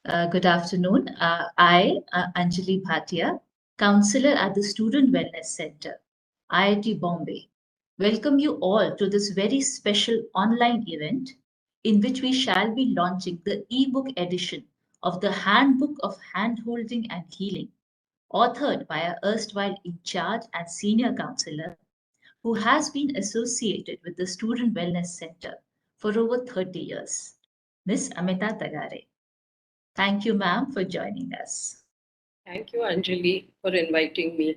Good afternoon. Anjali Bhatia, counselor at the Student Wellness Center, IIT Bombay, welcome you all to this very special online event in which we shall be launching the ebook edition of the Handbook of Hand-holding and Healing, authored by our erstwhile Incharge and senior counselor who has been associated with the Student Wellness Center for over 30 years, Miss Amita Tagare. Thank you, ma'am, for joining us. Thank you, Anjali, for inviting me.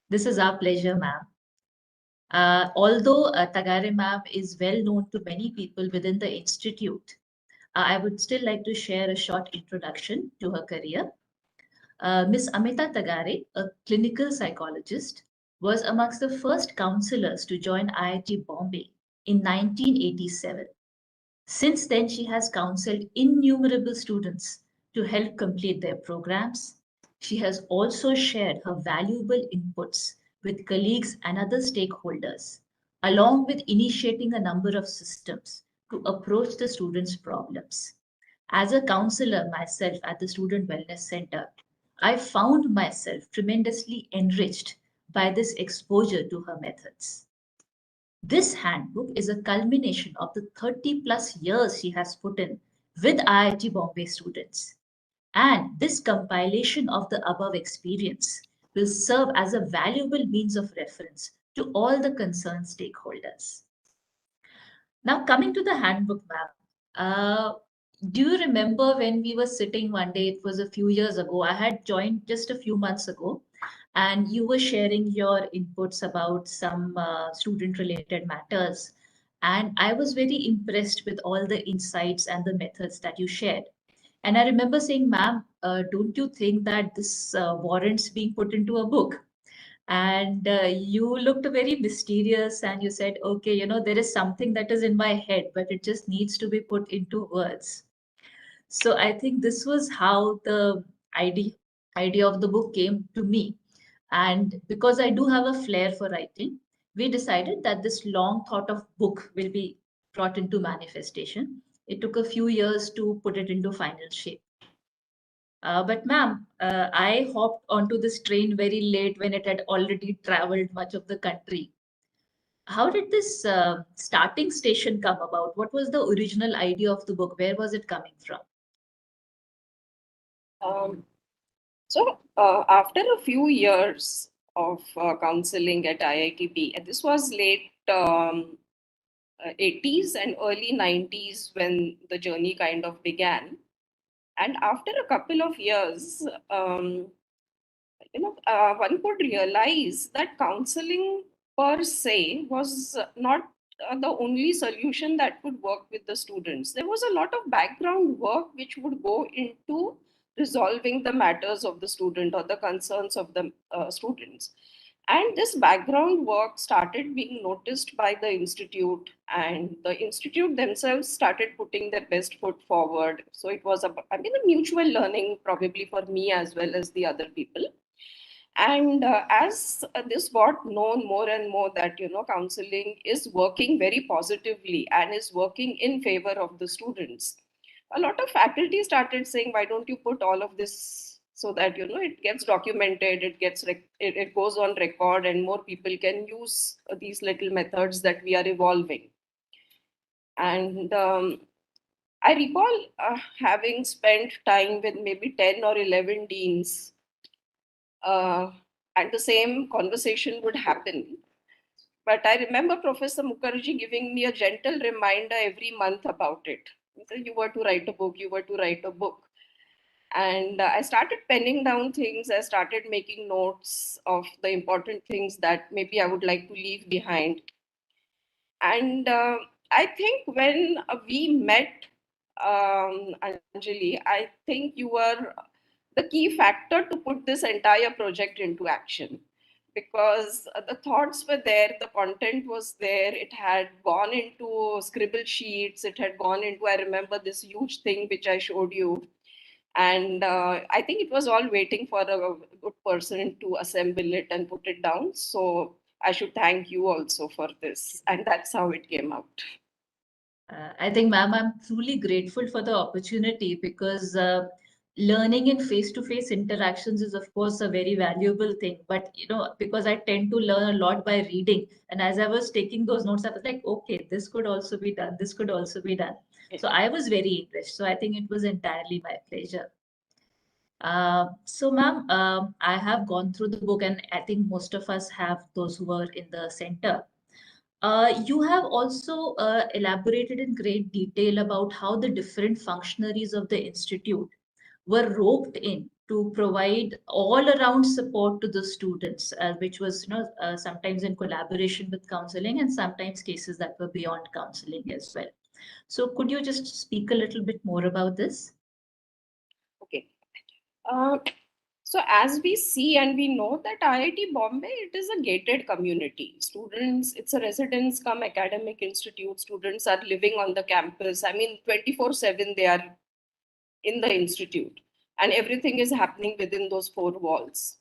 This is our pleasure, ma'am. Although Tagare ma'am is well known to many people within the institute, I would still like to share a short introduction to her career. Miss Amita Tagare, a clinical psychologist, was amongst the first counselors to join IIT Bombay in 1987. Since then, she has counseled innumerable students to help complete their programs. She has also shared her valuable inputs with colleagues and other stakeholders, along with initiating a number of systems to approach the students' problems. As a counselor myself at the Student Wellness Center, I found myself tremendously enriched by this exposure to her methods. This handbook is a culmination of the 30 plus years she has put in with IIT Bombay students. And this compilation of the above experience will serve as a valuable means of reference to all the concerned stakeholders. Now, coming to the handbook, ma'am, do you remember when we were sitting one day? It was a few years ago. I had joined just a few months ago, and you were sharing your inputs about some student related matters. And I was very impressed with all the insights and the methods that you shared. And I remember saying, ma'am, don't you think that this warrants being put into a book? And you looked very mysterious and you said, okay, there is something that is in my head, but it just needs to be put into words. So I think this was how the idea of the book came to me. And because I do have a flair for writing, we decided that this long thought of book will be brought into manifestation. It took a few years to put it into final shape. But ma'am, I hopped onto this train very late when it had already traveled much of the country. How did this starting station come about? What was the original idea of the book? Where was it coming from? Um, After a few years of counseling at IITB, and this was late 80s and early 90s when the journey kind of began. And after a couple of years, one could realize that counseling per se was not the only solution that could work with the students. There was a lot of background work which would go into resolving the matters of the student or the concerns of the students. And this background work started being noticed by the institute, and the institute themselves started putting their best foot forward. So it was a mutual learning, probably for me as well as the other people. And as this got known more and more that counseling is working very positively and is working in favor of the students, a lot of faculty started saying, why don't you put all of this so that it gets documented, it goes on record, and more people can use these little methods that we are evolving. And I recall having spent time with maybe 10 or 11 deans, uh, and the same conversation would happen. But I remember Professor Mukherjee giving me a gentle reminder every month about it. He said, you were to write a book, you were to write a book. And I started penning down things. I started making notes of the important things that maybe I would like to leave behind. And I think when we met, Anjali, I think you were the key factor to put this entire project into action, because the thoughts were there, the content was there, it had gone into scribble sheets, it had gone into, I remember this huge thing which I showed you. And I think it was all waiting for a good person to assemble it and put it down. So I should thank you also for this. And that's how it came out. I think, ma'am, I'm truly grateful for the opportunity because learning in face-to-face interactions is, of course, a very valuable thing. But, because I tend to learn a lot by reading, and as I was taking those notes, I was like, okay, this could also be done. This could also be done. So I was very impressed. So I think it was entirely my pleasure. So, ma'am, I have gone through the book, and I think most of us have, those who were in the center. You have also elaborated in great detail about how the different functionaries of the institute were roped in to provide all around support to the students, which was, sometimes in collaboration with counseling and sometimes cases that were beyond counseling as well. So could you just speak a little bit more about this? Okay. Uh, so as we see and we know that IIT Bombay, it is a gated community. Students, it's a residence come academic institute. Students are living on the campus. I mean, 24/7 they are in the institute, and everything is happening within those four walls.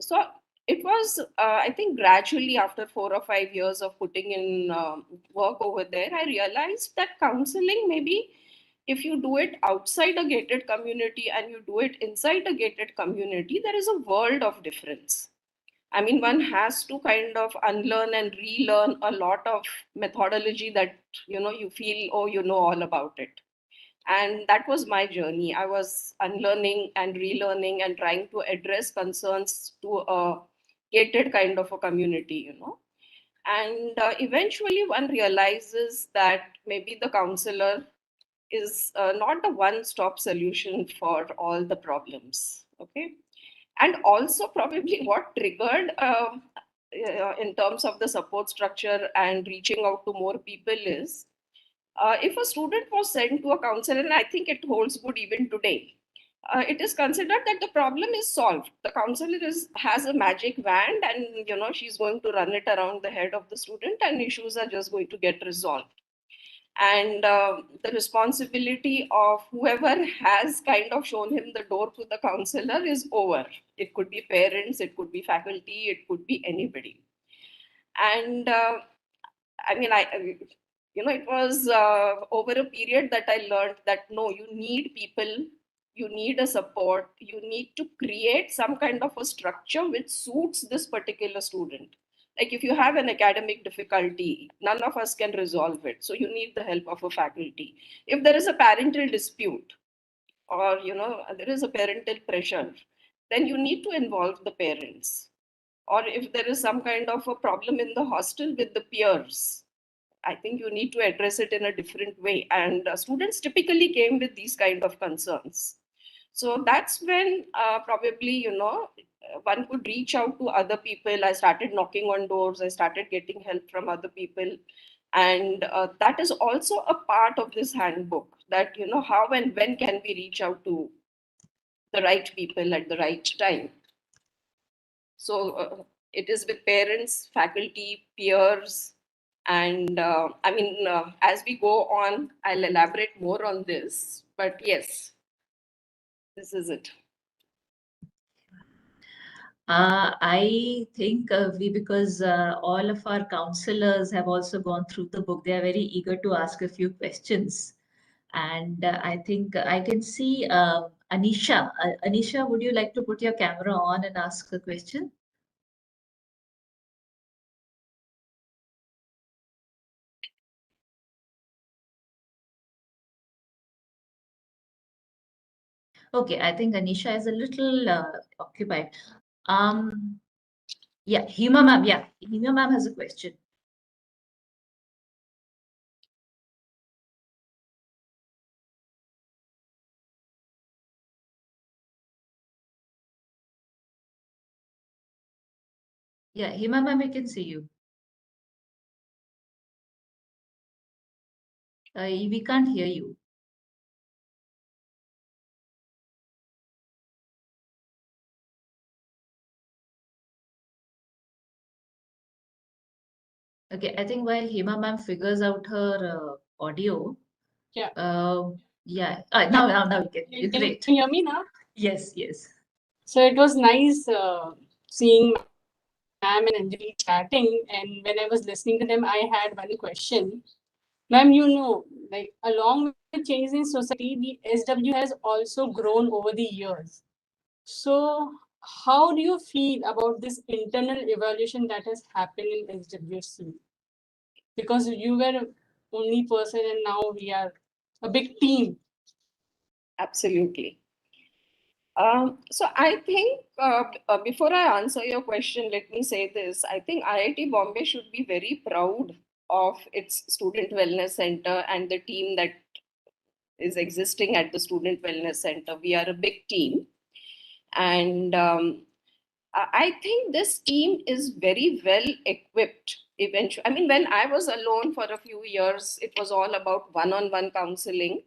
So it was, I think, gradually after 4 or 5 years of putting in work over there, I realized that counseling, maybe if you do it outside a gated community and you do it inside a gated community, there is a world of difference. I mean, one has to kind of unlearn and relearn a lot of methodology that you feel, oh, you know all about it. And that was my journey. I was unlearning and relearning and trying to address concerns to a gated kind of a community. And eventually one realizes that maybe the counselor is not a one stop solution for all the problems. Okay. And also probably what triggered in terms of the support structure and reaching out to more people is, if a student was sent to a counselor, and I think it holds good even today, it is considered that the problem is solved. The counselor has a magic wand, and she's going to run it around the head of the student, and issues are just going to get resolved. And the responsibility of whoever has kind of shown him the door to the counselor is over. It could be parents, it could be faculty, it could be anybody. And I mean, it was over a period that I learned that no, you need people, you need a support, you need to create some kind of a structure which suits this particular student. Like if you have an academic difficulty, none of us can resolve it. So you need the help of a faculty. If there is a parental dispute, or there is a parental pressure, then you need to involve the parents. Or if there is some kind of a problem in the hostel with the peers, I think you need to address it in a different way. And students typically came with these kind of concerns. So that's when probably, one could reach out to other people. I started knocking on doors. I started getting help from other people. And that is also a part of this handbook, that, how and when can we reach out to the right people at the right time. So it is with parents, faculty, peers, and I mean, as we go on, I'll elaborate more on this. But yes, this is it. I think because all of our counselors have also gone through the book, they are very eager to ask a few questions. And I think I can see Anisha. Anisha, would you like to put your camera on and ask a question? Okay, I think Anisha is a little occupied. Um, yeah, Hima ma'am. Yeah, Hima ma'am has a question. Yeah, Hima ma'am, we can see you. We can't hear you. Okay, I think while Hima ma'am figures out her audio. Yeah. Yeah. Now we can. Can Great. you hear me now? Yes, yes. So it was nice seeing Ma'am and Anjali chatting. And when I was listening to them, I had one question. Ma'am, like along with changes in society, the SW has also grown over the years. So, how do you feel about this internal evaluation that has happened in SWC? Because you were only person and now we are a big team. Absolutely. So I think before I answer your question, let me say this. I think IIT Bombay should be very proud of its Student Wellness Center and the team that is existing at the Student Wellness Center. We are a big team. And I think this team is very well equipped. Eventually, I mean, when I was alone for a few years, it was all about one-on-one counseling.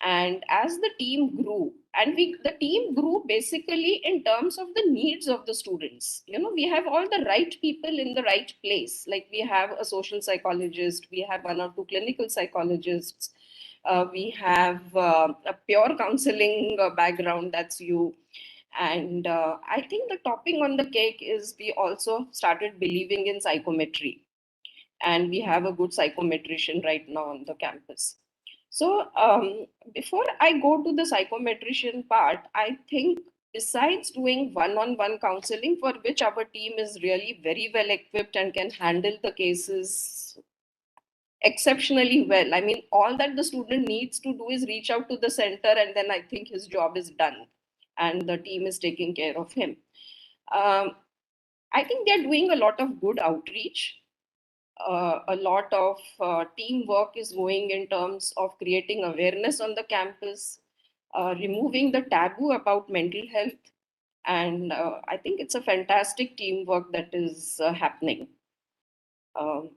And as the team grew, and the team grew basically in terms of the needs of the students. We have all the right people in the right place. Like we have a social psychologist, we have one or two clinical psychologists, we have a pure counseling background, that's you. And I think the topping on the cake is we also started believing in psychometry. And we have a good psychometrician right now on the campus. So before I go to the psychometrician part, I think besides doing one-on-one counseling, for which our team is really very well equipped and can handle the cases exceptionally well. I mean, all that the student needs to do is reach out to the center, and then I think his job is done and the team is taking care of him. I think they're doing a lot of good outreach. A lot of teamwork is going in terms of creating awareness on the campus, removing the taboo about mental health. And I think it's a fantastic teamwork that is happening. Um,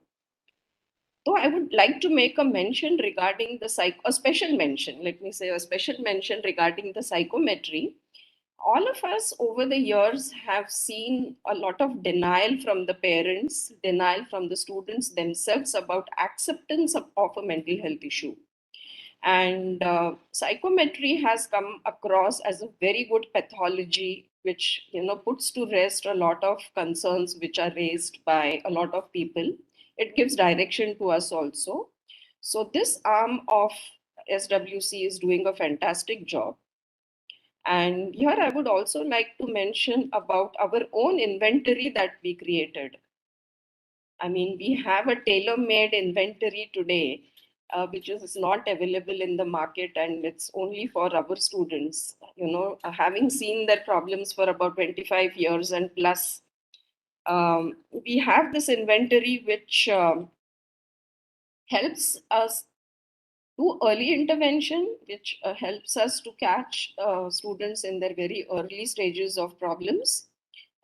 Though I would like to make a mention regarding a special mention, let me say a special mention regarding the psychometry. All of us over the years have seen a lot of denial from the parents, denial from the students themselves about acceptance of a mental health issue. And psychometry has come across as a very good pathology, which puts to rest a lot of concerns which are raised by a lot of people. It gives direction to us also. So this arm of SWC is doing a fantastic job. And here I would also like to mention about our own inventory that we created. I mean, we have a tailor-made inventory today, which is not available in the market, and it's only for our students. Having seen their problems for about 25 years and plus, we have this inventory which helps us do early intervention, which helps us to catch students in their very early stages of problems.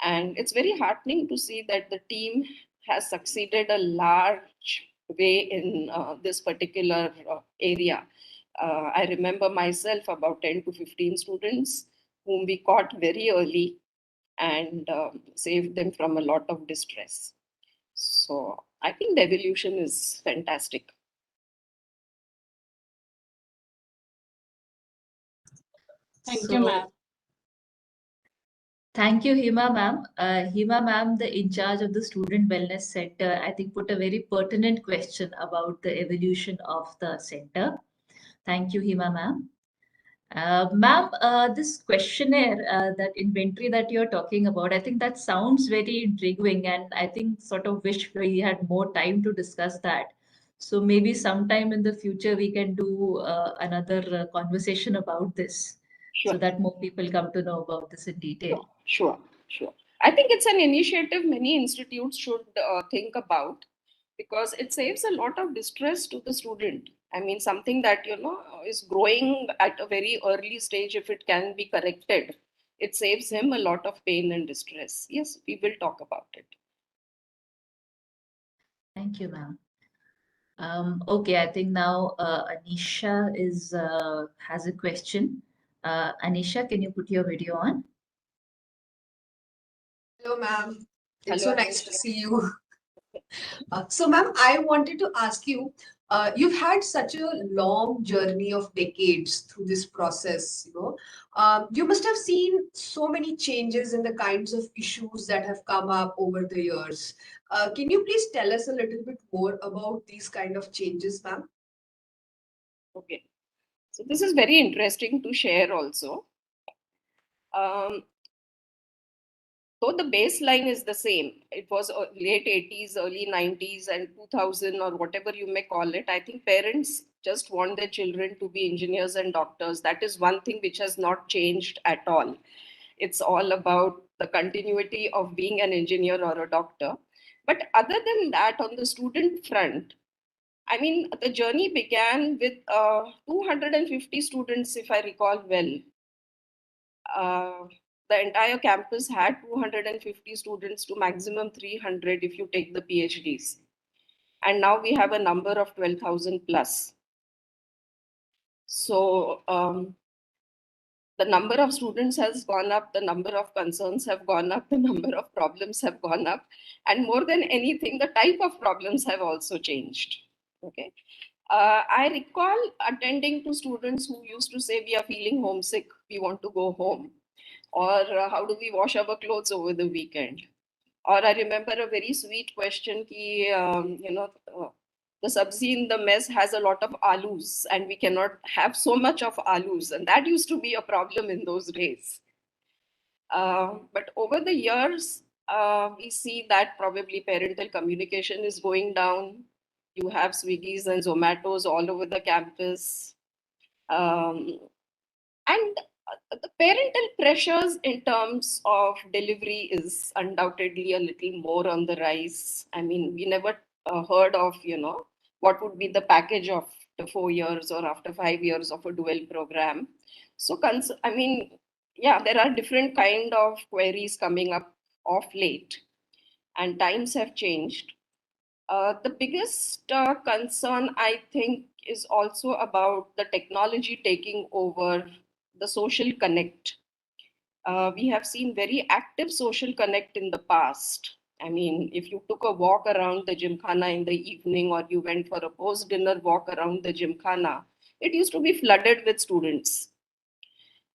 And it's very heartening to see that the team has succeeded a large way in this particular area. I remember myself about 10 to 15 students whom we caught very early and saved them from a lot of distress. So I think the evolution is fantastic. Thank you, ma'am. Thank you, Hima ma'am. Hima ma'am, the in charge of the Student Wellness Center, I think put a very pertinent question about the evolution of the center. Thank you, Hima ma'am. Ma'am, this questionnaire, that inventory that you're talking about, I think that sounds very intriguing, and I think sort of wish we had more time to discuss that. So maybe sometime in the future we can do another conversation about this, Sure. so that more people come to know about this in detail. Sure. I think it's an initiative many institutes should think about, because it saves a lot of distress to the student. I mean, something that is growing at a very early stage, if it can be corrected, it saves him a lot of pain and distress. Yes, we will talk about it. Thank you, ma'am. Okay, I think now Anisha has a question. Anisha, can you put your video on? Hello, ma'am. It's Hello, so nice Anisha. to see you. So, ma'am, I wanted to ask you, You've had such a long journey of decades through this process, you know. You must have seen so many changes in the kinds of issues that have come up over the years. Can you please tell us a little bit more about these kind of changes, ma'am? Okay. So this is very interesting to share also. Um, though the baseline is the same, it was late 80s, early 90s, and 2000, or whatever you may call it. I think parents just want their children to be engineers and doctors. That is one thing which has not changed at all. It's all about the continuity of being an engineer or a doctor. But other than that, on the student front, I mean, the journey began with 250 students, if I recall well. uh, the entire campus had 250 students to maximum 300 if you take the PhDs. And now we have a number of 12,000 plus. So the number of students has gone up, the number of concerns have gone up, the number of problems have gone up. And more than anything, the type of problems have also changed. Okay. I recall attending to students who used to say, we are feeling homesick, we want to go home. Or how do we wash our clothes over the weekend? Or I remember a very sweet question, ki, the sabzi in the mess has a lot of alus and we cannot have so much of alus. And that used to be a problem in those days. But over the years, we see that probably parental communication is going down. You have Swiggies and Zomatos all over the campus. Um, and the parental pressures in terms of delivery is undoubtedly a little more on the rise. I mean, we never heard of, what would be the package of the 4 years or after 5 years of a dual program. So, I mean, yeah, there are different kind of queries coming up of late, and times have changed. The biggest concern, I think, is also about the technology taking over the social connect. We have seen very active social connect in the past. I mean, if you took a walk around the gymkhana in the evening or you went for a post dinner walk around the gymkhana, it used to be flooded with students.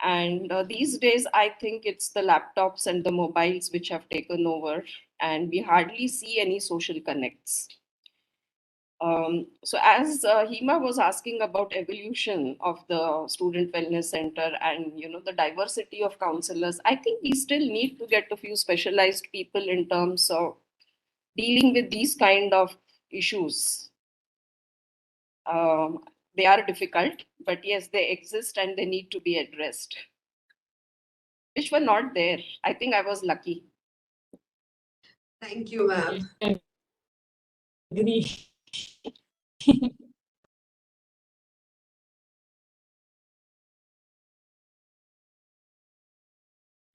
And these days, I think it's the laptops and the mobiles which have taken over, and we hardly see any social connects. So as Hima was asking about evolution of the student wellness center and the diversity of counselors, I think we still need to get a few specialized people in terms of dealing with these kind of issues. Um, they are difficult, but yes, they exist and they need to be addressed, which were not there. I think I was lucky. Thank you, ma'am. Agree.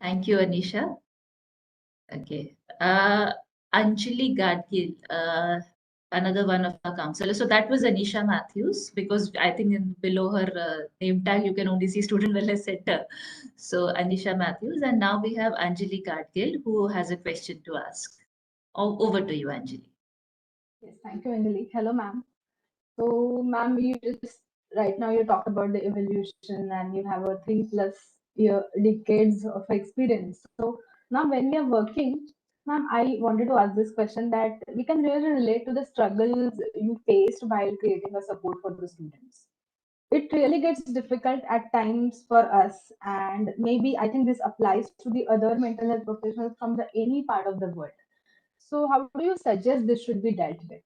Thank you, Anisha. Okay. Anjali Gadgil, another one of our counselors. So that was Anisha Matthews, because I think below her name tag, you can only see Student Wellness Center. So Anisha Matthews. And now we have Anjali Gadgil, who has a question to ask. Over to you, Anjali. Yes, thank you, Anjali. Hello, ma'am. So, ma'am, you just right now you talked about the evolution and you have a 3+ year decades of experience. So now when we are working, ma'am, I wanted to ask this question that we can really relate to the struggles you faced while creating a support for the students. It really gets difficult at times for us, and maybe I think this applies to the other mental health professionals from the any part of the world. So, how do you suggest this should be dealt with?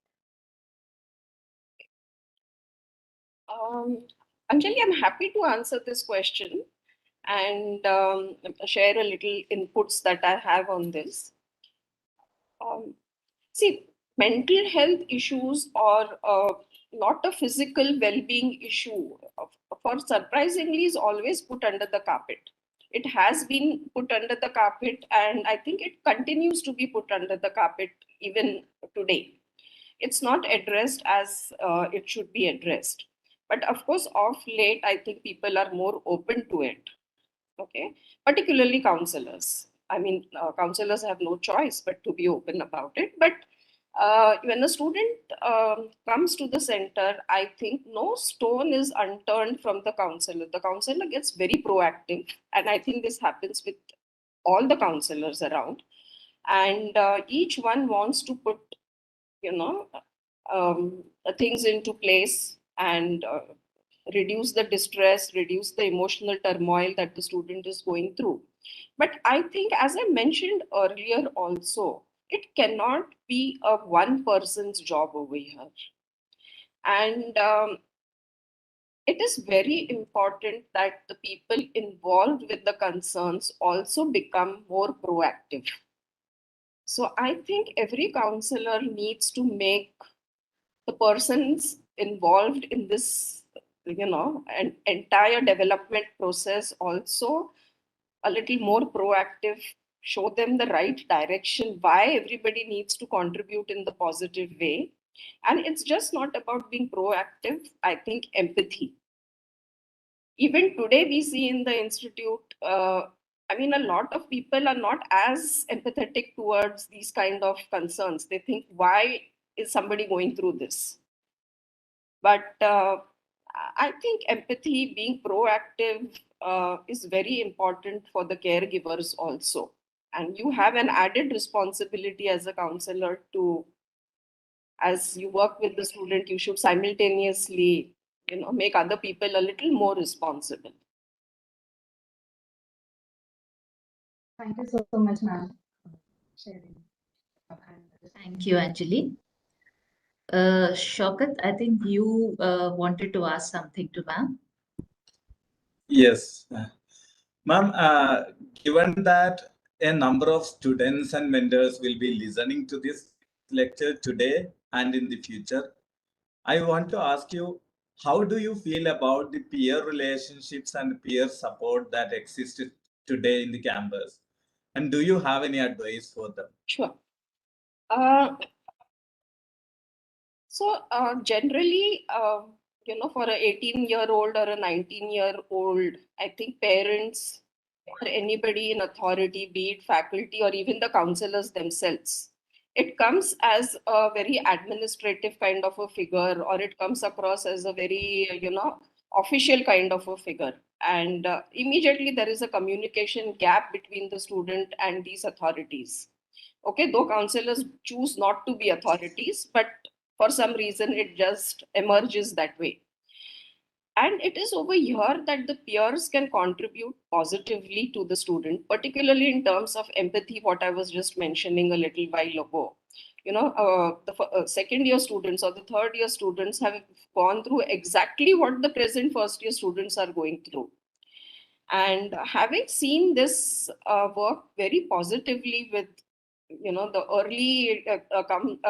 Anjali, I'm happy to answer this question and share a little inputs that I have on this. Um, See, mental health issues are not a physical well-being issue. For surprisingly, is always put under the carpet. It has been put under the carpet, and I think it continues to be put under the carpet even today. It's not addressed as it should be addressed. But of course, of late, I think people are more open to it. Okay, particularly counselors. I mean, counselors have no choice but to be open about it. But When a student comes to the center, I think no stone is unturned from the counselor. The counselor gets very proactive, and I think this happens with all the counselors around. And each one wants to put, you know, things into place and reduce the distress, reduce the emotional turmoil that the student is going through. But I think, as I mentioned earlier also, it cannot be a one person's job over here. And it is very important that the people involved with the concerns also become more proactive. So I think every counselor needs to make the persons involved in this, an entire development process also a little more proactive, show them the right direction, why everybody needs to contribute in the positive way. And it's just not about being proactive, I think empathy. Even today, we see in the institute, a lot of people are not as empathetic towards these kind of concerns. They think, why is somebody going through this? But I think empathy, being proactive, is very important for the caregivers also. And you have an added responsibility as a counselor to, as you work with the student, you should simultaneously, make other people a little more responsible. Thank you so much, ma'am, for sharing. Thank you, Anjali. Shaukat, I think you wanted to ask something to ma'am. Yes. Ma'am, given that a number of students and mentors will be listening to this lecture today and in the future, I want to ask you, how do you feel about the peer relationships and peer support that exist today in the campus? And do you have any advice for them? Sure. Generally, for an 18-year-old or a 19-year-old, I think parents or anybody in authority, be it faculty or even the counselors themselves, it comes as a very administrative kind of a figure, or it comes across as a very, official kind of a figure. And immediately there is a communication gap between the student and these authorities. Okay, though counselors choose not to be authorities, but for some reason it just emerges that way. And it is over here that the peers can contribute positively to the student, particularly in terms of empathy, what I was just mentioning a little while ago. The second year students or the third year students have gone through exactly what the present first year students are going through. And having seen this work very positively with the early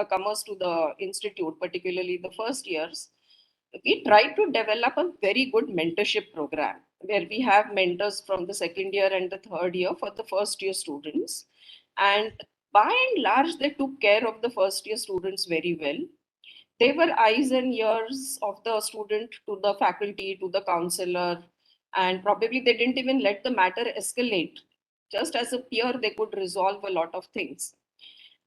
comers to the institute, particularly the first years, we try to develop a very good mentorship program where we have mentors from the second year and the third year for the first year students. And by and large, they took care of the first year students very well. They were eyes and ears of the student to the faculty, to the counselor, and probably they didn't even let the matter escalate. Just as a peer, they could resolve a lot of things.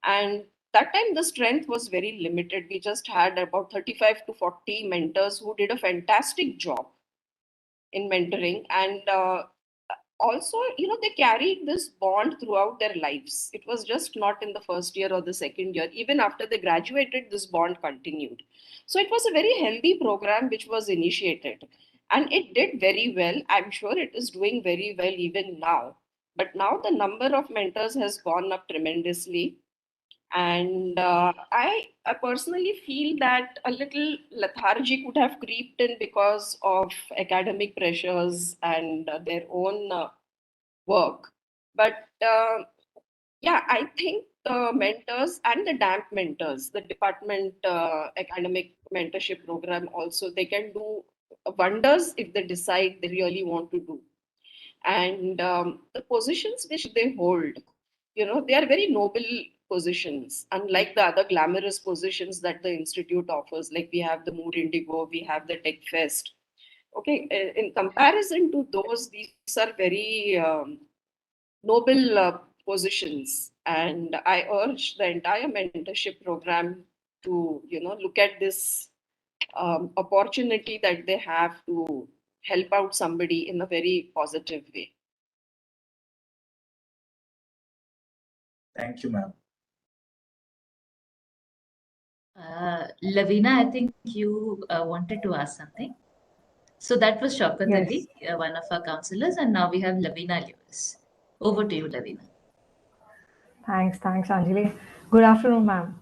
And that time, the strength was very limited. We just had about 35 to 40 mentors who did a fantastic job in mentoring. And also, they carried this bond throughout their lives. It was just not in the first year or the second year. Even after they graduated, this bond continued. So it was a very healthy program which was initiated. And it did very well. I'm sure it is doing very well even now. But now the number of mentors has gone up tremendously. And I personally feel that a little lethargy could have creeped in because of academic pressures and their own work. But yeah, I think the mentors and the DAMP mentors, the department academic mentorship program, also they can do wonders if they decide they really want to do. And the positions which they hold, they are very noble positions, unlike the other glamorous positions that the institute offers. Like we have the Mood Indigo, we have the Tech Fest. Okay, in comparison to those, these are very noble positions. And I urge the entire mentorship program to, look at this opportunity that they have to help out somebody in a very positive way. Thank you, ma'am. Lavina, I think you wanted to ask something. So that was Shaukat Yes. Ali, one of our counselors, and now we have Lavina Lewis. Over to you, Lavina. Thanks, Anjali. Good afternoon, ma'am.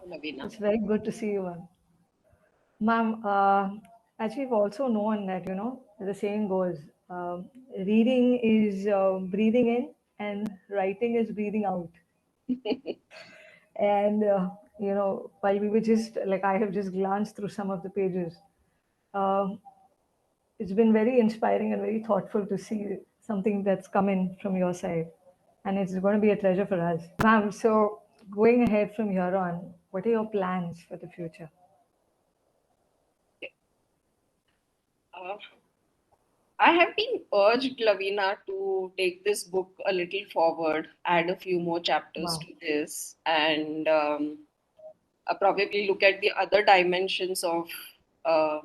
Lavina. It's very good to see you, ma'am. Ma'am, as we've also known that, the saying goes, reading is breathing in and writing is breathing out. And, while we were just, like, I have just glanced through some of the pages, um, it's been very inspiring and very thoughtful to see something that's come in from your side. And it's going to be a pleasure for us. Ma'am, so going ahead from here on, what are your plans for the future? I have been urged, Lavina, to take this book a little forward, add a few more chapters Wow. to this, and probably look at the other dimensions of, uh,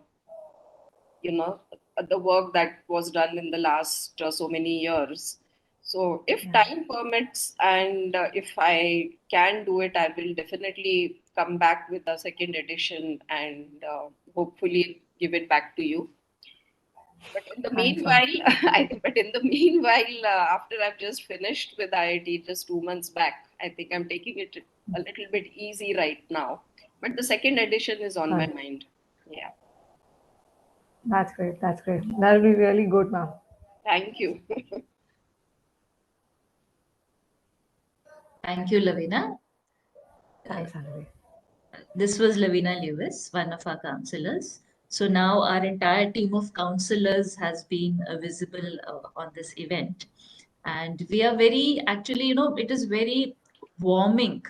the work that was done in the last so many years. So, if Yeah. time permits and if I can do it, I will definitely come back with a second edition and hopefully give it back to you. But in the Thanks, ma'am. meanwhile, after I've just finished with IIT just 2 months back, I think I'm taking it a little bit easy right now. But the second edition is on my Right. mind. Yeah. That's great. That's great. That'll be really good, ma'am. Thank you. Thank you, Lavina. Thanks, Anjali. This was Lavina Lewis, one of our counselors. So now our entire team of counselors has been visible on this event. And we are very, actually, it is very warming,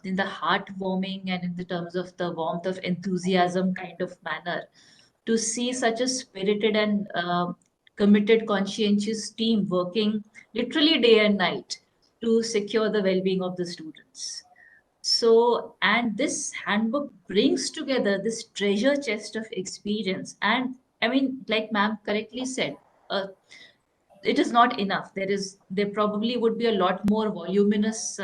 in the heartwarming and in the terms of the warmth of enthusiasm kind of manner, to see such a spirited and committed, conscientious team working literally day and night to secure the well-being of the students. So, and this handbook brings together this treasure chest of experience. And I mean, like ma'am correctly said, it is not enough. There probably would be a lot more voluminous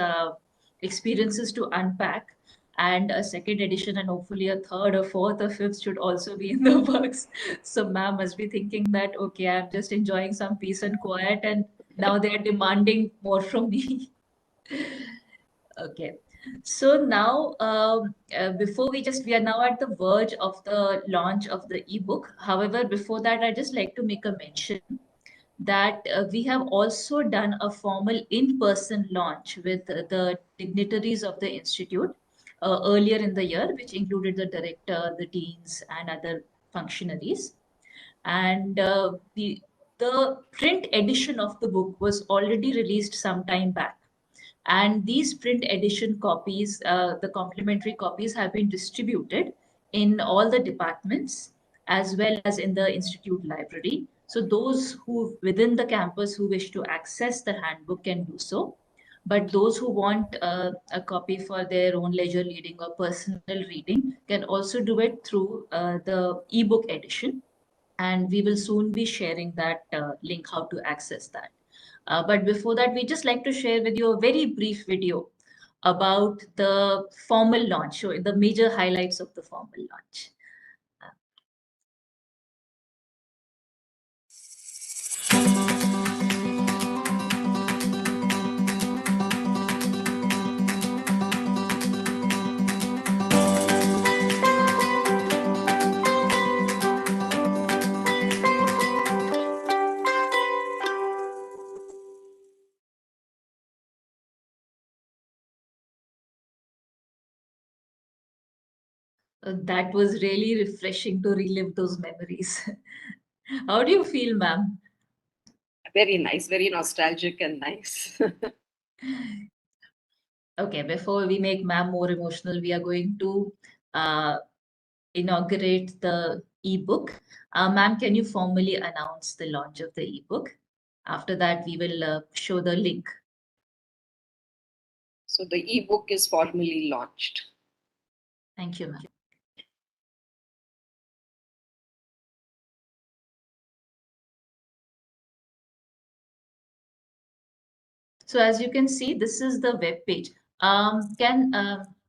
experiences to unpack. And a second edition, and hopefully a third or fourth or fifth should also be in the works. So, ma'am must be thinking that, okay, I'm just enjoying some peace and quiet, and now they're demanding more from me. Okay. So now, before we are now at the verge of the launch of the ebook. However, before that, I'd just like to make a mention that we have also done a formal in-person launch with the dignitaries of the institute earlier in the year, which included the director, the deans, and other functionaries. And the print edition of the book was already released some time back. And these print edition copies, the complimentary copies, have been distributed in all the departments as well as in the institute library. So those who within the campus who wish to access the handbook can do so. But those who want a copy for their own leisure reading or personal reading can also do it through the ebook edition. And we will soon be sharing that link how to access that. But before that, we just like to share with you a very brief video about the formal launch, showing the major highlights of the formal launch. That was really refreshing to relive those memories. How do you feel, ma'am? Very nice, very nostalgic and nice. Okay, before we make ma'am more emotional, we are going to uh, inaugurate the ebook. Ma'am, can you formally announce the launch of the ebook? After that, we will show the link. So the ebook is formally launched. Thank you, ma'am. So as you can see, this is the web page. Can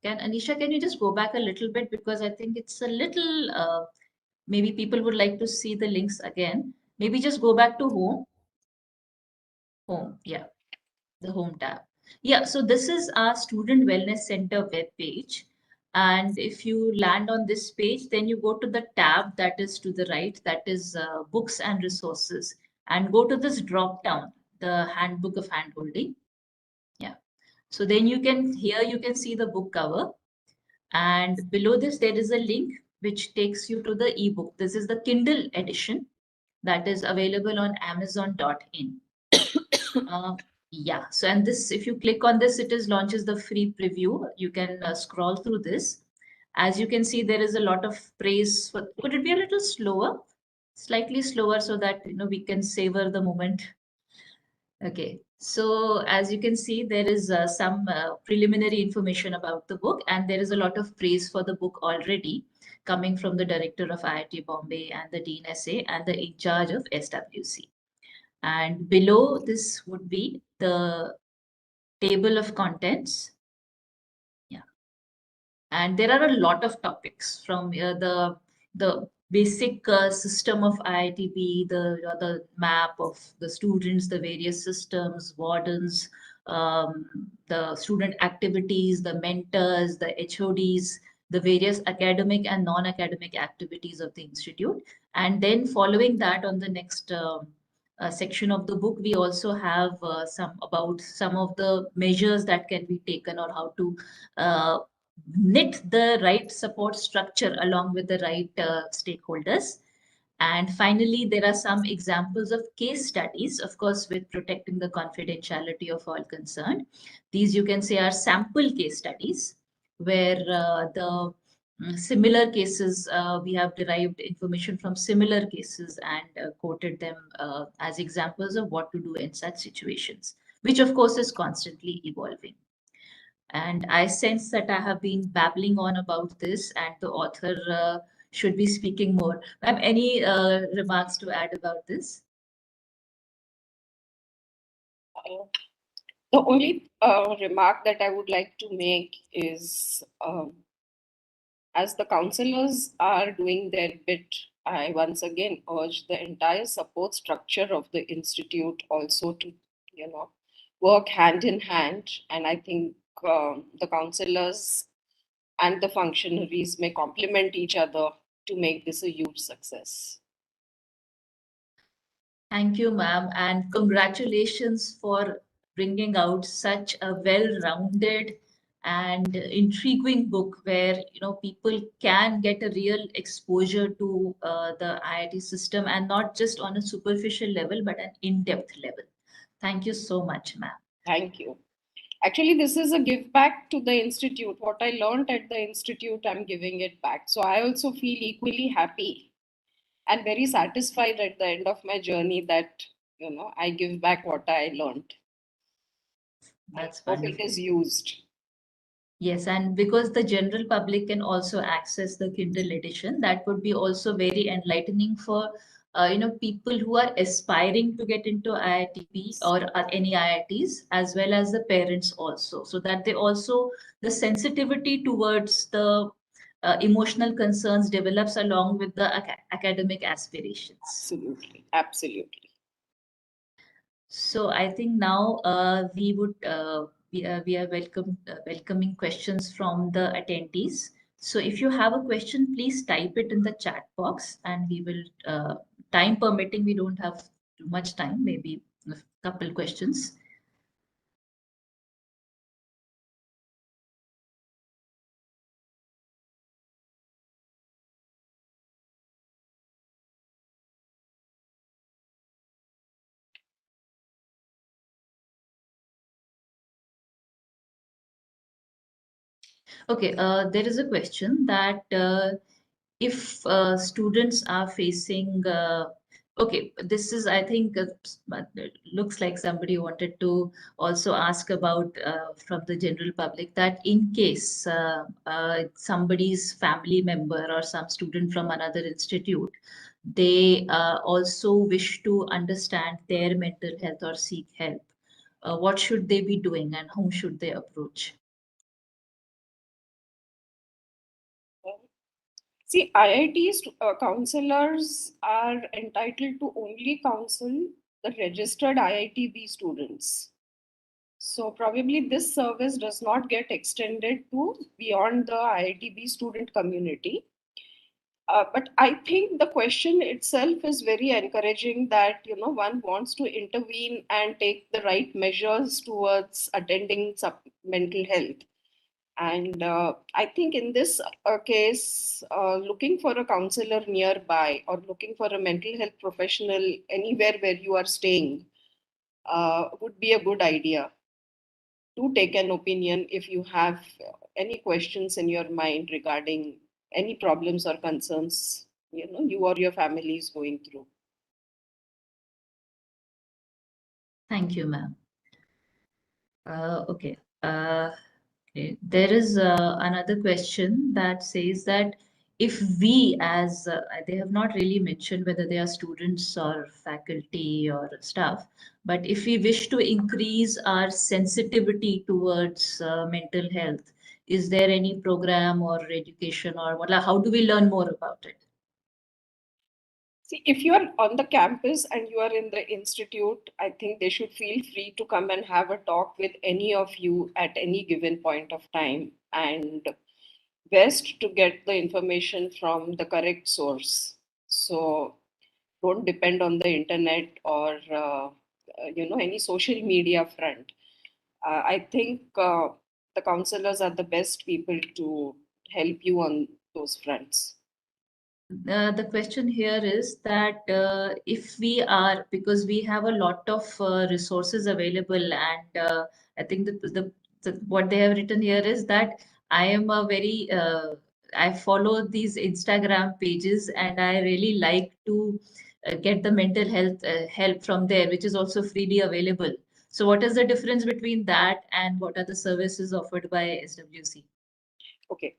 Anisha, can you just go back a little bit, because I think it's a little maybe people would like to see the links again. Maybe just go back to home. Home, yeah, the home tab. Yeah, so this is our Student Wellness Center web page. And if you land on this page, then you go to the tab that is to the right, that is books and resources, and go to this drop down, the Handbook of Hand-holding. Yeah. So then you can, here you can see the book cover. And below this, there is a link which takes you to the ebook. This is the Kindle edition that is available on Amazon.in. Yeah, so and this, if you click on this, it is launches the free preview. You can scroll through this. As you can see, there is a lot of praise. Could it be a little slower? Slightly slower, so that we can savor the moment. Okay, so as you can see, there is some preliminary information about the book, and there is a lot of praise for the book already coming from the director of IIT Bombay and the Dean SA and the Incharge of SWC. And below this would be the table of contents. Yeah. And there are a lot of topics from the basic system of IITB, the map of the students, the various systems, wardens, the student activities, the mentors, the HODs, the various academic and non-academic activities of the institute. And then following that, on the next section of the book, we also have some of the measures that can be taken, or how to knit the right support structure along with the right stakeholders. And finally, there are some examples of case studies, of course, with protecting the confidentiality of all concerned. These, you can say, are sample case studies where the similar cases, we have derived information from similar cases and quoted them as examples of what to do in such situations, which of course is constantly evolving. And I sense that I have been babbling on about this, and the author should be speaking more. Ma'am, any remarks to add about this? The only remark that I would like to make is, as the counselors are doing their bit, I once again urge the entire support structure of the institute also to, work hand in hand. And I think the counselors and the functionaries may complement each other to make this a huge success. Thank you, ma'am, and congratulations for bringing out such a well-rounded and intriguing book where people can get a real exposure to the IIT system, and not just on a superficial level but an in-depth level. Thank you so much, ma'am. Thank you. Actually, this is a give back to the institute. What I learned at the institute, I'm giving it back. So I also feel equally happy and very satisfied at the end of my journey that I give back what I learned. That's I hope wonderful. it is used. Yes, and because the general public can also access the Kindle edition, that would be also very enlightening for people who are aspiring to get into IITB or any IITs, as well as the parents also, so that they also, the sensitivity towards the emotional concerns develops along with the academic aspirations. Absolutely, absolutely. So I think now we would we are welcoming questions from the attendees. So if you have a question, please type it in the chat box, and we will, time permitting, we don't have too much time, maybe a couple questions. Okay, there is a question that if students are facing Okay, this is, I think, looks like somebody wanted to also ask about from the general public that in case somebody's family member or some student from another institute, they also wish to understand their mental health or seek help, what should they be doing and whom should they approach? See, IIT's counselors are entitled to only counsel the registered IITB students. So probably this service does not get extended to beyond the IITB student community. But I think the question itself is very encouraging that, one wants to intervene and take the right measures towards attending mental health. And I think in this case, looking for a counselor nearby or looking for a mental health professional anywhere where you are staying would be a good idea to take an opinion if you have any questions in your mind regarding any problems or concerns you or your family is going through. Thank you, ma'am. Okay. Okay. There is another question that says that if we, as they have not really mentioned whether they are students or faculty or staff, but if we wish to increase our sensitivity towards mental health, is there any program or education or what? How do we learn more about it? See, if you are on the campus and you are in the institute, I think they should feel free to come and have a talk with any of you at any given point of time. And best to get the information from the correct source. So don't depend on the internet or any social media front. I think the counselors are the best people to help you on those fronts. The question here is that if we are, because we have a lot of resources available, and I think what they have written here is that I am a very, I follow these Instagram pages and I really like to get the mental health help from there, which is also freely available. So what is the difference between that and what are the services offered by SWC? Okay.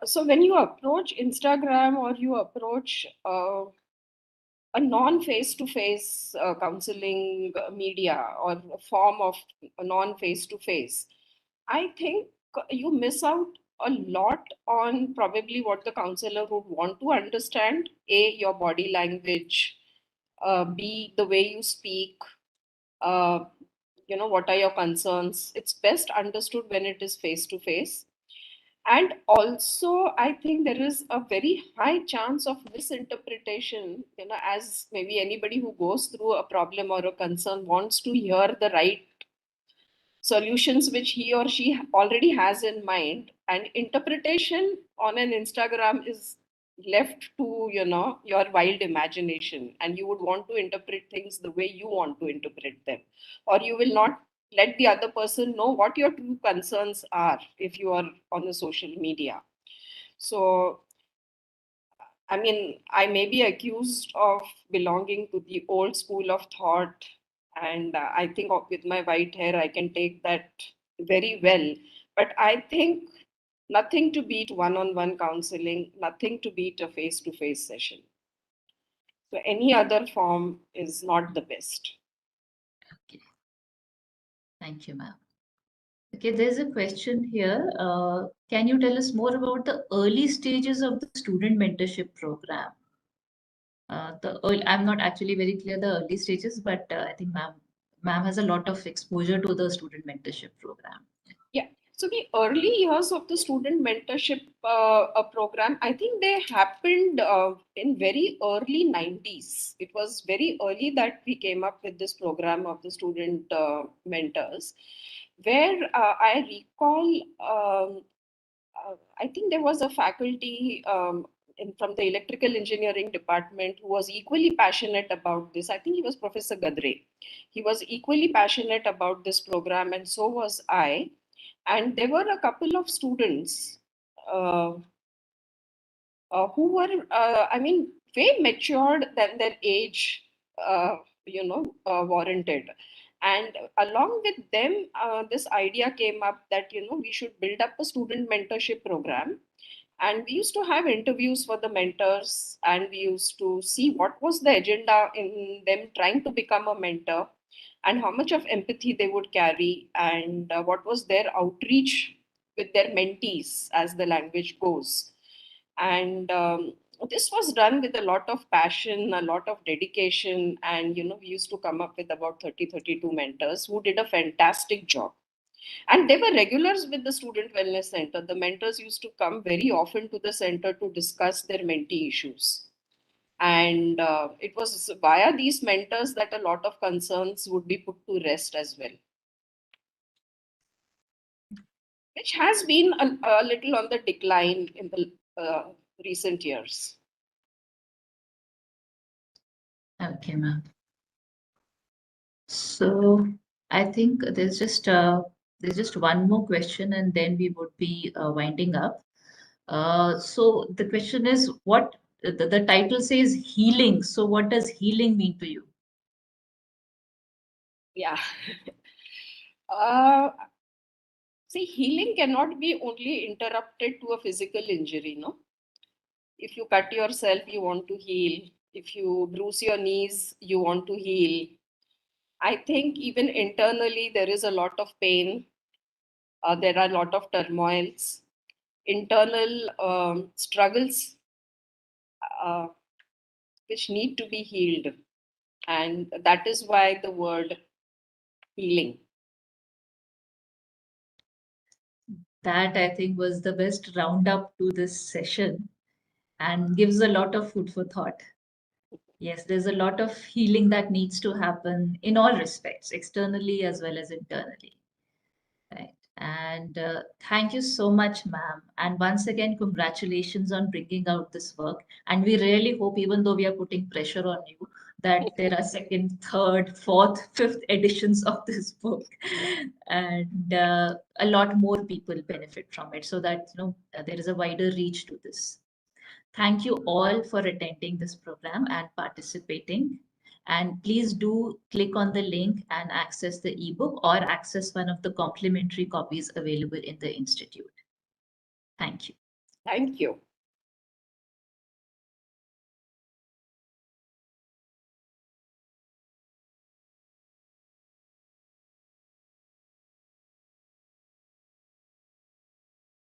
So when you approach Instagram or you approach a non-face-to-face counseling media or a form of non-face-to-face, I think you miss out a lot on probably what the counselor would want to understand. A, your body language. B, the way you speak. Uh, what are your concerns? It's best understood when it is face-to-face. And also, I think there is a very high chance of misinterpretation, as maybe anybody who goes through a problem or a concern wants to hear the right solutions which he or she already has in mind, and interpretation on an Instagram is left to your wild imagination, and you would want to interpret things the way you want to interpret them, or you will not let the other person know what your true concerns are if you are on the social media. So I mean, I may be accused of belonging to the old school of thought, and I think with my white hair, I can take that very well. But I think nothing to beat one on one counseling, nothing to beat a face to face session. So, any other form is not the best. Okay. Thank you, ma'am. Okay, there's a question here. Can you tell us more about the early stages of the student mentorship program? I'm not actually very clear the early stages, but I think ma'am has a lot of exposure to the student mentorship program. Yeah. So the early years of the student mentorship program, I think they happened in very early 90s. It was very early that we came up with this program of the student mentors, where I recall, I think there was a faculty from the electrical engineering department who was equally passionate about this. I think he was Professor Gadre. He was equally passionate about this program, and so was I. And there were a couple of students who were, way matured than their age, warranted. And along with them, this idea came up that, we should build up a student mentorship program. And we used to have interviews for the mentors, and we used to see what was the agenda in them trying to become a mentor, and how much of empathy they would carry, and what was their outreach with their mentees, as the language goes. And this was done with a lot of passion, a lot of dedication. And we used to come up with about 32 mentors who did a fantastic job, and they were regulars with the student wellness center. The mentors used to come very often to the center to discuss their mentee issues. And it was via these mentors that a lot of concerns would be put to rest as well, which has been a little on the decline in the recent years. Okay, ma'am. So I think there's just one more question, and then we would be winding up. So the question is, what the title says healing. So what does healing mean to you? Yeah. uh, See, healing cannot be only interrupted to a physical injury, no? If you cut yourself, you want to heal. If you bruise your knees, you want to heal. I think even internally, there is a lot of pain. There are a lot of turmoils, internal struggles, uh, which need to be healed. And that is why the word healing. That I think was the best roundup to this session and gives a lot of food for thought. Yes, there's a lot of healing that needs to happen in all respects, externally as well as internally. Right. And thank you so much, ma'am. And once again, congratulations on bringing out this work. And we really hope, even though we are putting pressure on you, that there are second, third, fourth, fifth editions of this book, and a lot more people benefit from it, so that there is a wider reach to this. Thank you all for attending this program and participating. And please do click on the link and access the ebook or access one of the complimentary copies available in the institute. Thank you. Thank you.